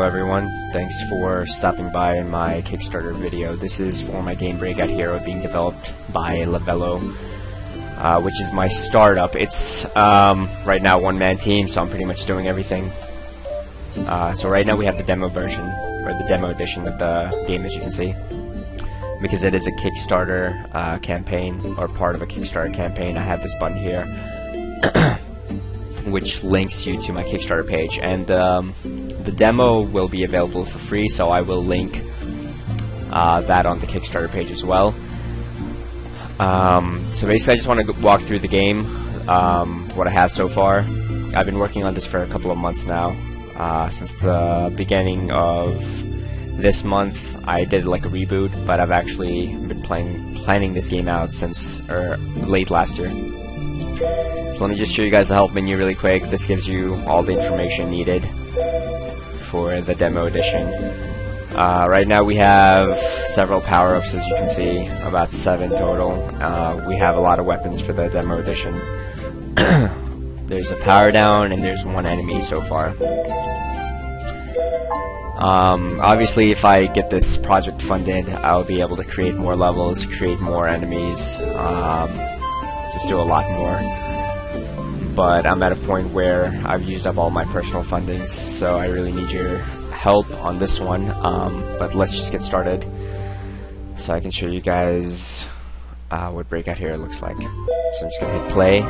everyone, thanks for stopping by in my Kickstarter video. This is for my game Breakout Hero being developed by Levelo, which is my startup. It's right now one-man team, so I'm pretty much doing everything. So right now we have the demo version, or the demo edition of the game, as you can see. Because it is a Kickstarter campaign, or part of a Kickstarter campaign, I have this button here which links you to my Kickstarter page, and the demo will be available for free, so I will link that on the Kickstarter page as well. So basically I just want to walk through the game, what I have so far. I've been working on this for a couple of months now. Since the beginning of this month I did like a reboot, but I've actually been planning this game out since late last year. So let me just show you guys the help menu really quick. This gives you all the information needed for the demo edition. Right now we have several power-ups, as you can see, about 7 total. We have a lot of weapons for the demo edition. There's a power down and there's 1 enemy so far. Obviously if I get this project funded, I'll be able to create more levels, create more enemies, just do a lot more. But I'm at a point where I've used up all my personal fundings, so I really need your help on this one. But let's just get started so I can show you guys what Breakout Hero looks like. So I'm just gonna hit play.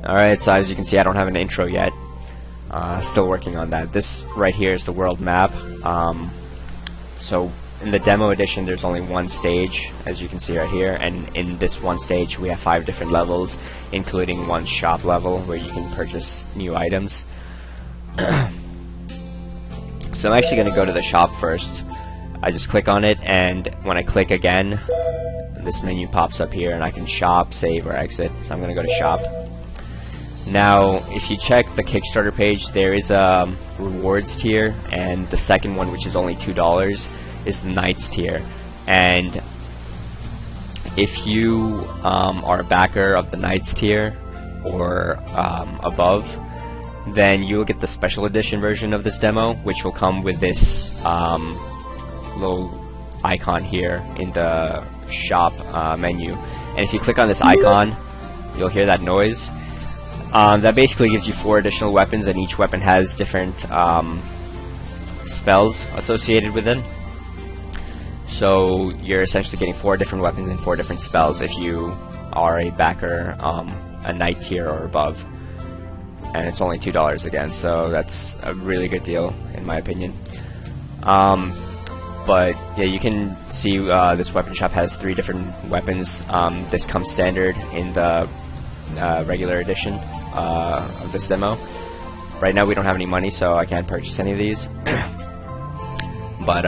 Alright, so as you can see I don't have an intro yet. Still working on that. This right here is the world map. So in the demo edition there's only 1 stage, as you can see right here, and in this 1 stage we have 5 different levels, including 1 shop level where you can purchase new items. So I'm actually going to go to the shop first. I just click on it, and when I click again this menu pops up here and I can shop, save, or exit. So I'm going to go to shop. Now if you check the Kickstarter page, there is a rewards tier, and the second one, which is only $2, is the Knights tier. And if you are a backer of the Knights tier or above, then you will get the special edition version of this demo, which will come with this little icon here in the shop menu. And if you click on this icon, you'll hear that noise. That basically gives you 4 additional weapons, and each weapon has different spells associated with it. So you're essentially getting 4 different weapons and 4 different spells if you are a backer, a Knight tier or above. And it's only $2 again, so that's a really good deal in my opinion. But yeah, you can see this weapon shop has 3 different weapons. This comes standard in the regular edition of this demo. Right now we don't have any money, so I can't purchase any of these. But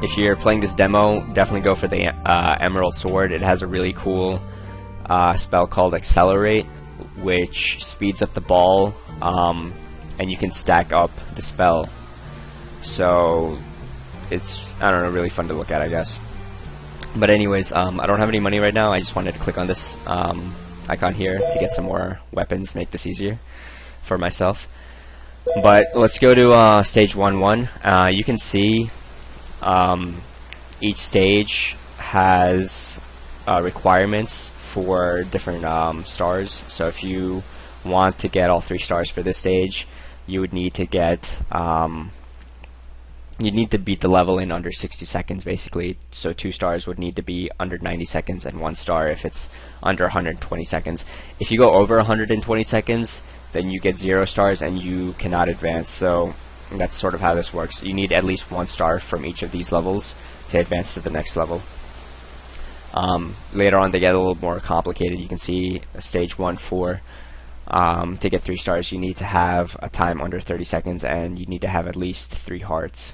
if you're playing this demo, definitely go for the Emerald Sword. It has a really cool spell called Accelerate, which speeds up the ball, and you can stack up the spell. So it's, I don't know, really fun to look at, I guess. But anyways, I don't have any money right now. I just wanted to click on this icon here to get some more weapons, make this easier for myself. But let's go to stage 1-1. You can see each stage has requirements for different stars. So if you want to get all 3 stars for this stage, you would need to get you'd need to beat the level in under 60 seconds basically. So 2 stars would need to be under 90 seconds and 1 star if it's under 120 seconds. If you go over 120 seconds, then you get 0 stars and you cannot advance. So that's sort of how this works. You need at least 1 star from each of these levels to advance to the next level. Later on they get a little more complicated. You can see stage 1-4. To get 3 stars you need to have a time under 30 seconds and you need to have at least 3 hearts.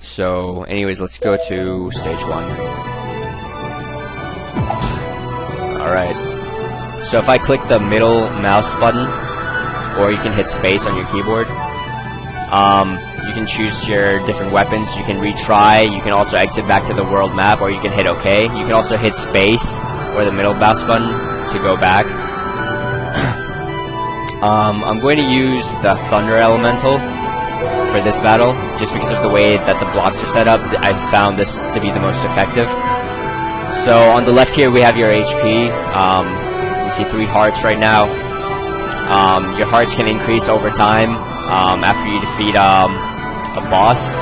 So anyways, let's go to stage 1. Alright, so if I click the middle mouse button, or you can hit space on your keyboard, you can choose your different weapons. You can retry, you can also exit back to the world map, or you can hit OK. You can also hit space or the middle mouse button to go back. I'm going to use the Thunder Elemental for this battle, just because of the way that the blocks are set up. I found this to be the most effective. So on the left here we have your HP. You see 3 hearts right now. Your hearts can increase over time. After you defeat a boss,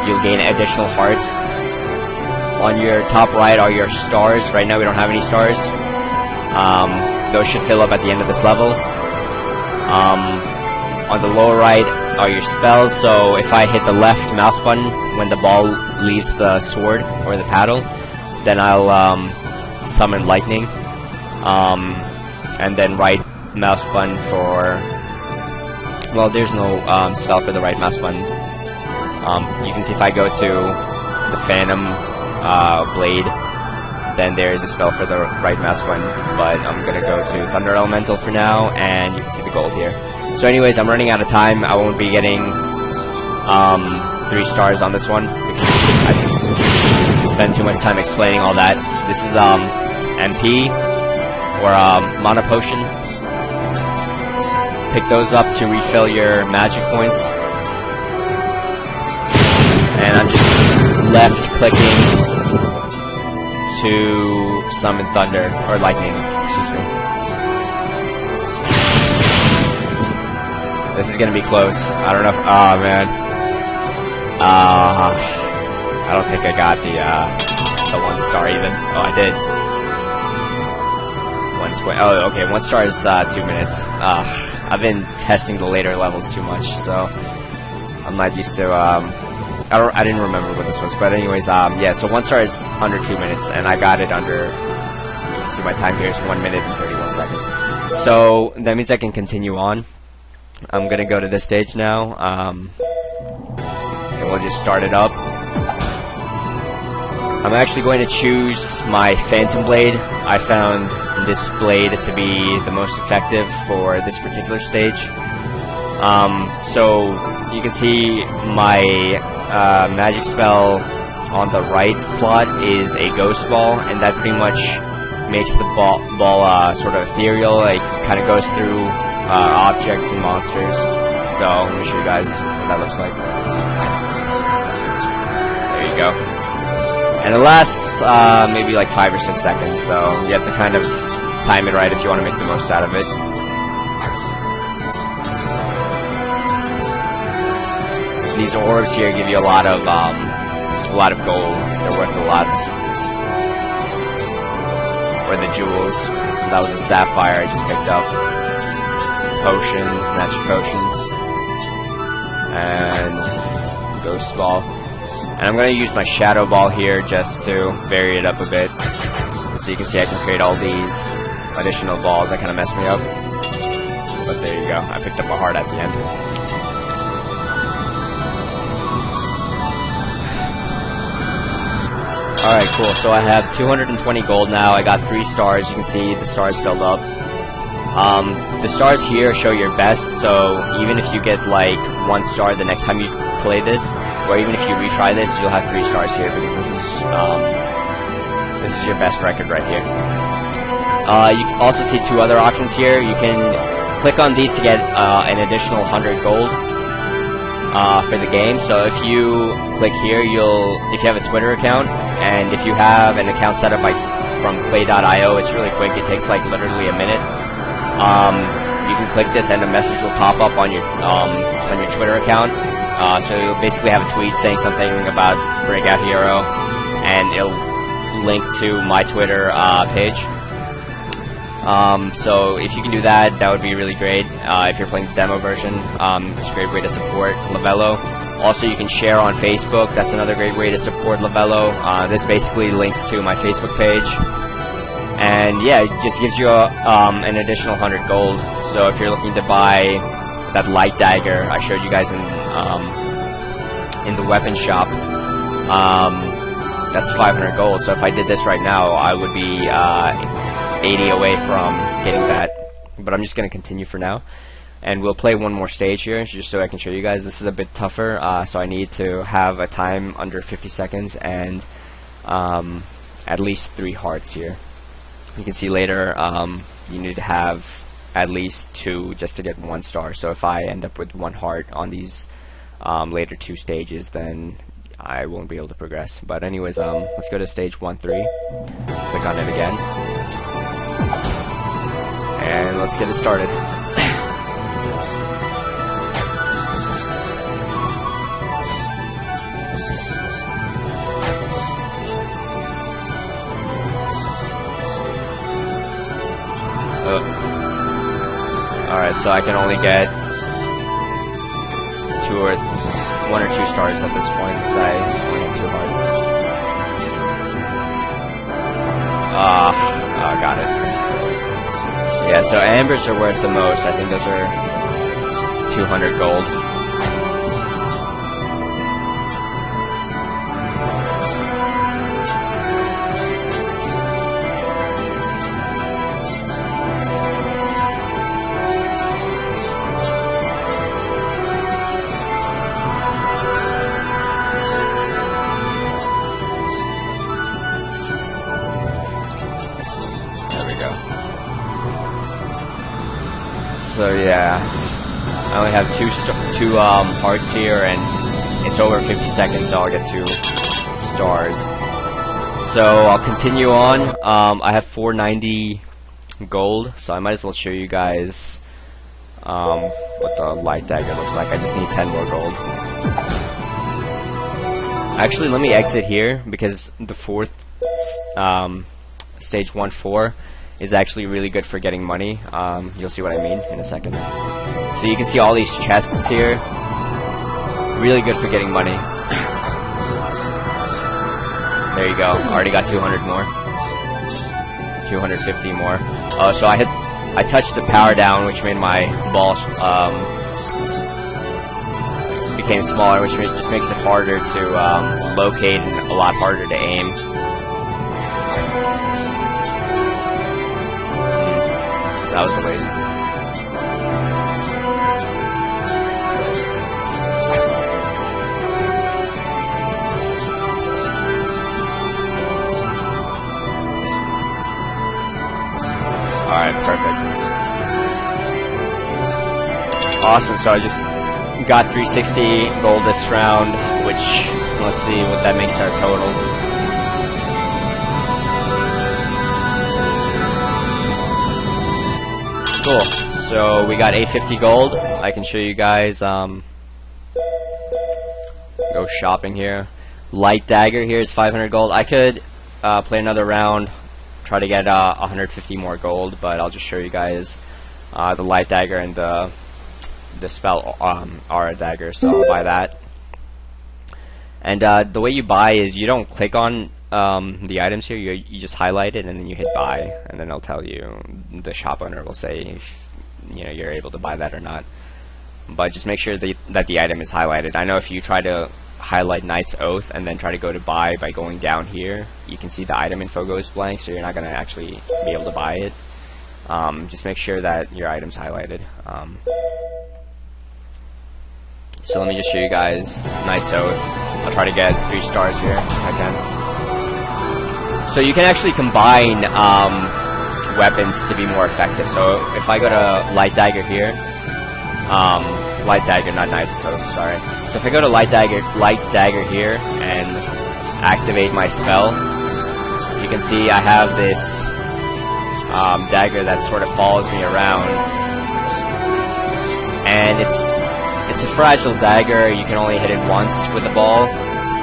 you'll gain additional hearts. On your top right are your stars. Right now we don't have any stars. Those should fill up at the end of this level. On the lower right are your spells, so if I hit the left mouse button when the ball leaves the sword or the paddle, then I'll summon lightning. And then right mouse button for... well, there's no spell for the right mouse button. You can see if I go to the Phantom Blade, then there's a spell for the right mouse button, but I'm gonna go to Thunder Elemental for now, and you can see the gold here. So anyways, I'm running out of time. I won't be getting 3 stars on this one, because I didn't spend too much time explaining all that. This is MP, or Mana Potion. Pick those up to refill your magic points. And I'm just left clicking to summon thunder, or lightning, excuse me. This is gonna be close. I don't know if, oh man. I don't think I got the 1 star even. Oh, I did. 120, oh, okay, 1 star is 2 minutes. I've been testing the later levels too much, so I'm not used to, I didn't remember what this was, but anyways, yeah, so 1 star is under 2 minutes, and I got it under, you can see my time here is 1 minute and 31 seconds. So, that means I can continue on. I'm gonna go to this stage now, and we'll just start it up. I'm actually going to choose my Phantom Blade. I found this blade to be the most effective for this particular stage. So, you can see my magic spell on the right slot is a ghost ball, and that pretty much makes the ball sort of ethereal. It kind of goes through objects and monsters. So let me show you guys what that looks like. There you go. And it lasts maybe like 5 or 6 seconds, so you have to kind of time it right if you want to make the most out of it. These orbs here give you a lot of gold. They're worth a lot. Or the jewels. So that was a sapphire I just picked up. Some potion, magic potion, and ghost ball. And I'm gonna use my shadow ball here just to vary it up a bit. So you can see I can create all these additional balls that kind of mess me up. But there you go. I picked up a heart at the end. Alright, cool. So I have 220 gold now. I got 3 stars. You can see the stars filled up. The stars here show your best, so even if you get like 1 star the next time you play this, or even if you retry this, you'll have 3 stars here, because this is your best record right here. You can also see 2 other options here. You can click on these to get an additional 100 gold for the game. So if you click here, if you have a Twitter account, and if you have an account set up from play.io, it's really quick. It takes like literally a minute. You can click this and a message will pop up on your Twitter account. So you'll basically have a tweet saying something about Breakout Hero, and it'll link to my Twitter page. So if you can do that, that would be really great. If you're playing the demo version, it's a great way to support Levelo. Also, you can share on Facebook. That's another great way to support Levelo. This basically links to my Facebook page. And yeah, it just gives you an additional 100 gold. So if you're looking to buy that light dagger I showed you guys in the weapon shop, that's 500 gold. So if I did this right now, I would be 80 away from getting that. But I'm just going to continue for now. And we'll play one more stage here, just so I can show you guys. This is a bit tougher, so I need to have a time under 50 seconds and at least 3 hearts here. You can see later, you need to have at least 2 just to get 1 star. So if I end up with 1 heart on these later 2 stages, then I won't be able to progress. But anyways, let's go to stage 1-3. Click on it again, and let's get it started. Alright, so I can only get 1 or 2 stars at this point because I only have 2 hearts. Got it. Yeah, so ambers are worth the most. I think those are 200 gold. So yeah, I only have 2 hearts here, and it's over 50 seconds, so I'll get 2 stars. So I'll continue on. I have 490 gold, so I might as well show you guys what the light dagger looks like. I just need 10 more gold. Actually, let me exit here because the 4th stage 1-4 is actually really good for getting money. You'll see what I mean in a second. So you can see all these chests here. Really good for getting money. There you go. Already got 200 more. 250 more. Oh, so I touched the power down, which made my ball became smaller, which just makes it harder to locate and a lot harder to aim. That was a waste. Alright, perfect. Awesome, so I just got 360 gold this round, which, let's see what that makes our total. Cool. So we got 850 gold. I can show you guys. Go shopping here. Light dagger here is 500 gold. I could play another round, try to get 150 more gold, but I'll just show you guys the light dagger and the spell aura dagger. So I'll buy that. And the way you buy is you don't click on the items here. You just highlight it and then you hit buy, and then it'll tell you, the shop owner will say if you're able to buy that or not. But just make sure that the item is highlighted. I know if you try to highlight Knight's Oath and then try to go to buy by going down here, you can see the item info goes blank, so you're not going to actually be able to buy it. Just make sure that your item's highlighted. So let me just show you guys Knight's Oath. I'll try to get 3 stars here if I can. So you can actually combine weapons to be more effective. So if I go to light dagger here, light dagger, not Knight's Oath, sorry. So if I go to light dagger here and activate my spell, you can see I have this dagger that sort of follows me around, and it's a fragile dagger. You can only hit it once with a ball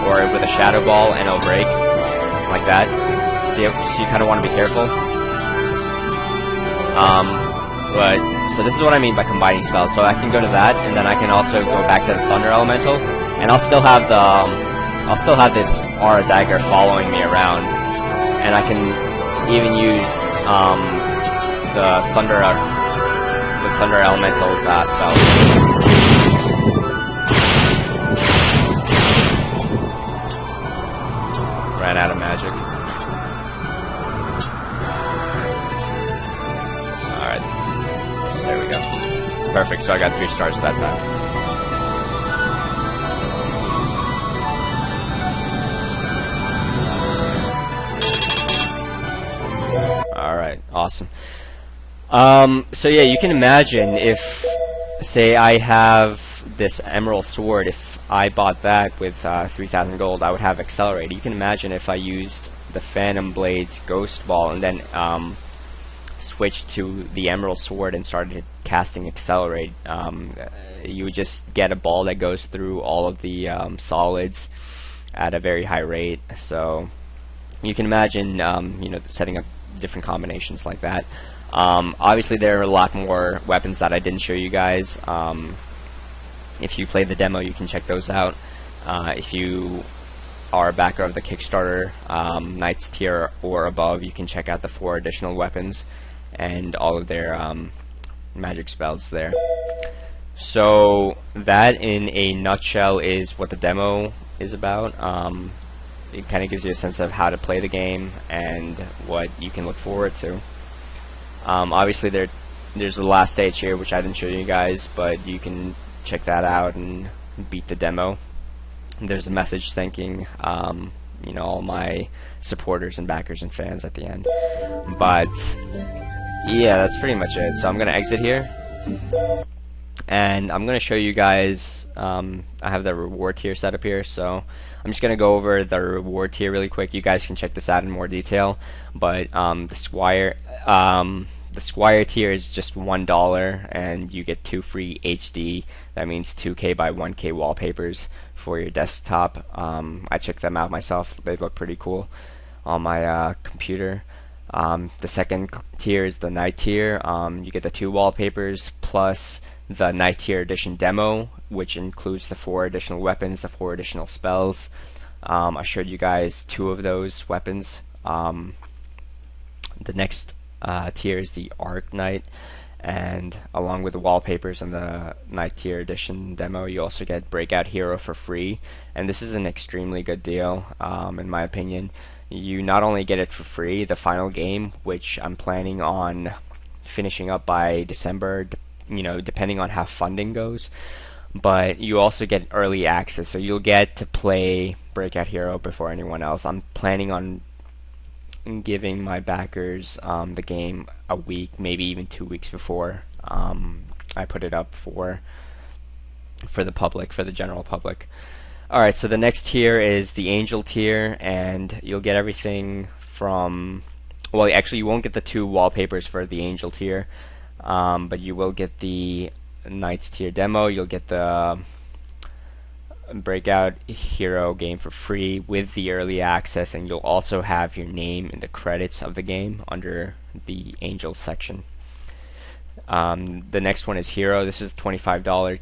or with a shadow ball, and it'll break like that. So you kind of want to be careful. So this is what I mean by combining spells. So I can go to that, and then I can also go back to the Thunder Elemental, and I'll still have this Aura Dagger following me around, and I can even use the Thunder Elemental's spell. Ran out of magic. Alright. There we go. Perfect, so I got 3 stars that time. Alright, awesome. So yeah, you can imagine if, say, I have this emerald sword. If I bought that with 3,000 gold, I would have accelerate. You can imagine if I used the Phantom Blade's Ghost Ball and then switched to the emerald sword and started casting accelerate. You would just get a ball that goes through all of the solids at a very high rate. So you can imagine, you know, setting up different combinations like that. Obviously, there are a lot more weapons that I didn't show you guys. If you play the demo, you can check those out. If you are a backer of the Kickstarter Knights tier or above, you can check out the 4 additional weapons and all of their magic spells there. So that, in a nutshell, is what the demo is about. It kind of gives you a sense of how to play the game and what you can look forward to. Obviously, there's the last stage here, which I didn't show you guys, but you can check that out and beat the demo. There's a message thanking you know, all my supporters and backers and fans at the end. But yeah, that's pretty much it. So I'm gonna exit here, and I'm gonna show you guys. I have the reward tier set up here, so I'm just gonna go over the reward tier really quick. You guys can check this out in more detail. But the Squire tier is just $1, and you get 2 free HD. That means 2K by 1K wallpapers for your desktop. I checked them out myself. They look pretty cool on my computer. The second tier is the Night tier. You get the 2 wallpapers plus the Night tier edition demo, which includes the 4 additional weapons, the 4 additional spells. I showed you guys 2 of those weapons. The next tier is the Arc Knight, and along with the wallpapers and the Night tier edition demo, you also get Breakout Hero for free, and this is an extremely good deal, in my opinion. You not only get it for free, the final game, which I'm planning on finishing up by December, you know, depending on how funding goes, but you also get early access, so you'll get to play Breakout Hero before anyone else. I'm planning on giving my backers the game a week, maybe even 2 weeks before I put it up for the public, for the general public. Alright, so the next tier is the Angel tier, and you'll get everything from, well, actually you won't get the 2 wallpapers for the Angel tier, but you will get the Knights tier demo. You'll get the Breakout Hero game for free with the early access, and you'll also have your name in the credits of the game under the Angel section. The next one is Hero. This is $25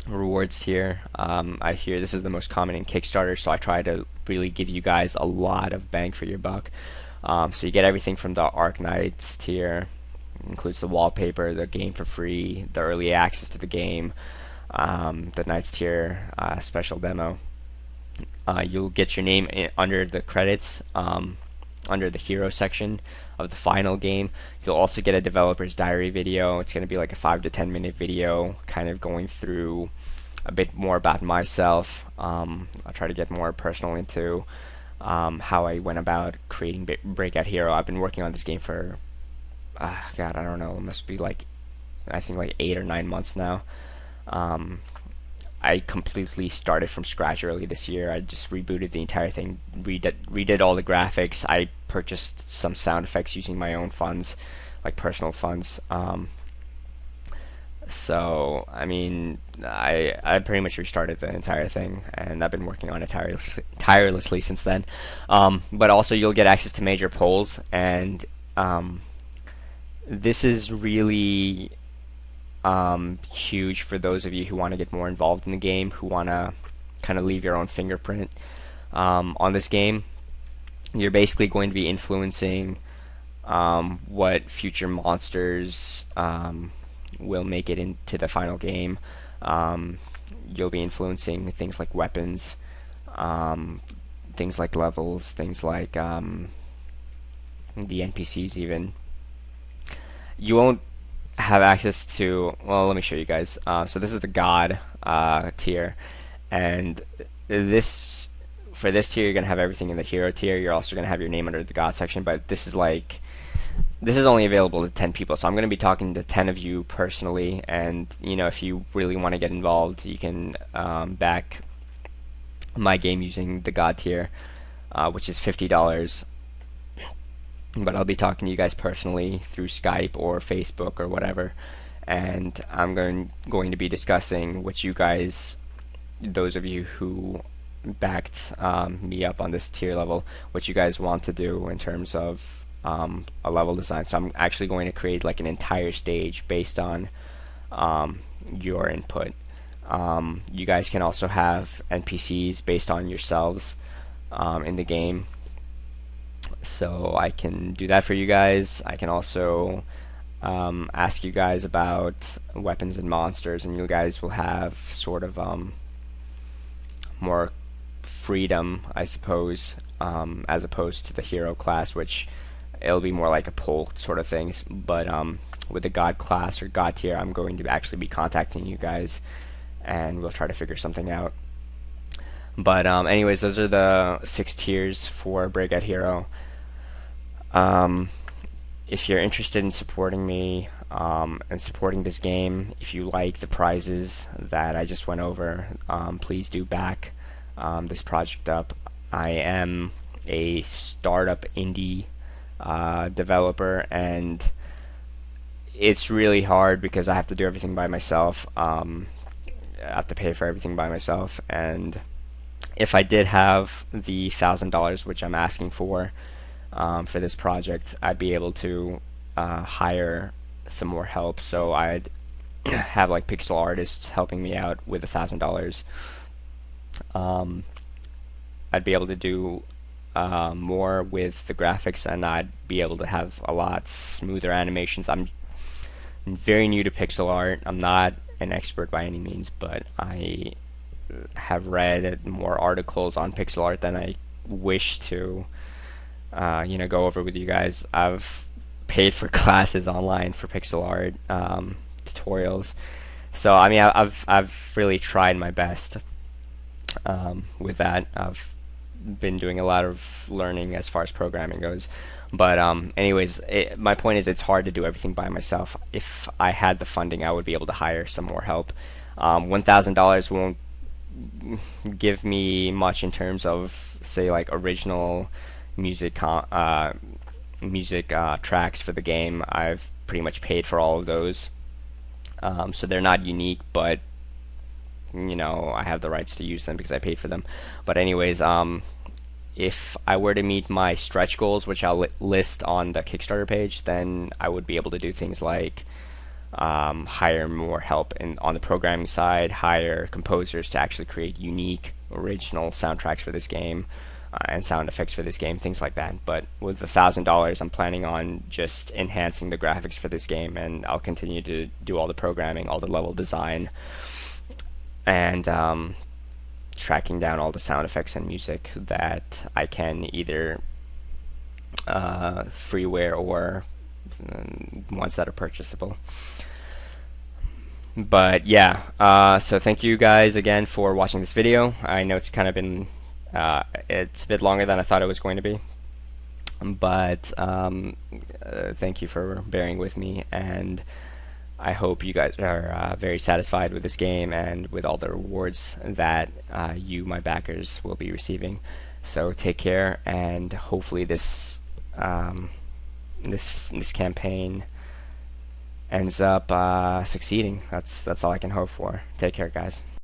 rewards tier. I hear this is the most common in Kickstarter, so I try to really give you guys a lot of bang for your buck. So you get everything from the Arc Knights tier, includes the wallpaper, the game for free, the early access to the game, the Knights tier special demo. You'll get your name under the credits, under the Hero section of the final game. You'll also get a developer's diary video. It's going to be like a 5 to 10 minute video, kind of going through a bit more about myself. I'll try to get more personal into how I went about creating Breakout Hero. I've been working on this game for God, I don't know, it must be like, I think like 8 or 9 months now. I completely started from scratch early this year. I just rebooted the entire thing, redid all the graphics. I purchased some sound effects using my own funds, like personal funds. So I mean, I pretty much restarted the entire thing, and I've been working on it tirelessly since then. But also you'll get access to major polls, and this is really huge for those of you who want to get more involved in the game, who want to kind of leave your own fingerprint on this game. You're basically going to be influencing what future monsters will make it into the final game. You'll be influencing things like weapons, things like levels, things like the NPCs even. You won't have access to, well, let me show you guys. So this is the God tier, and for this tier you're going to have everything in the Hero tier. You're also going to have your name under the God section, but this is like this is only available to 10 people, so I'm going to be talking to 10 of you personally, and if you really want to get involved, you can back my game using the God tier, which is $50. But I'll be talking to you guys personally through Skype or Facebook or whatever, and I'm going to be discussing what you guys, those of you who backed me up on this tier level, what you guys want to do in terms of a level design. So I'm actually going to create like an entire stage based on your input. You guys can also have NPCs based on yourselves in the game, so I can do that for you guys. I can also ask you guys about weapons and monsters, and you guys will have sort of more freedom, I suppose, as opposed to the hero class, which it'll be more like a poll sort of things. But with the God class or God tier, I'm going to actually be contacting you guys, and we'll try to figure something out. But anyways, those are the 6 tiers for Breakout Hero. If you're interested in supporting me and supporting this game, if you like the prizes that I just went over, please do back this project up. I am a startup indie developer, and it's really hard because I have to do everything by myself. I have to pay for everything by myself, and if I did have the $1,000, which I'm asking for this project, I'd be able to hire some more help. So I'd have like pixel artists helping me out with $1,000. I'd be able to do more with the graphics, and I'd be able to have a lot smoother animations. I'm very new to pixel art. I'm not an expert by any means, but I have read more articles on pixel art than I wish to go over with you guys. I've paid for classes online for pixel art tutorials, so I mean I've really tried my best with that. I've been doing a lot of learning as far as programming goes, but anyways, my point is it's hard to do everything by myself. If I had the funding, I would be able to hire some more help. $1,000 won't give me much in terms of, say, like original music tracks for the game. I've pretty much paid for all of those, so they're not unique, but I have the rights to use them because I paid for them. But anyways, if I were to meet my stretch goals, which I'll list on the Kickstarter page, then I would be able to do things like hire more help on the programming side, hire composers to actually create unique, original soundtracks for this game, and sound effects for this game, things like that. But with the $1,000, I'm planning on just enhancing the graphics for this game, and I'll continue to do all the programming, all the level design, and tracking down all the sound effects and music that I can, either freeware or ones that are purchasable. But yeah, so thank you guys again for watching this video. I know it's kind of been it's a bit longer than I thought it was going to be, but thank you for bearing with me, and I hope you guys are very satisfied with this game and with all the rewards that you, my backers, will be receiving. So take care, and hopefully this this campaign ends up succeeding. That's all I can hope for. Take care, guys.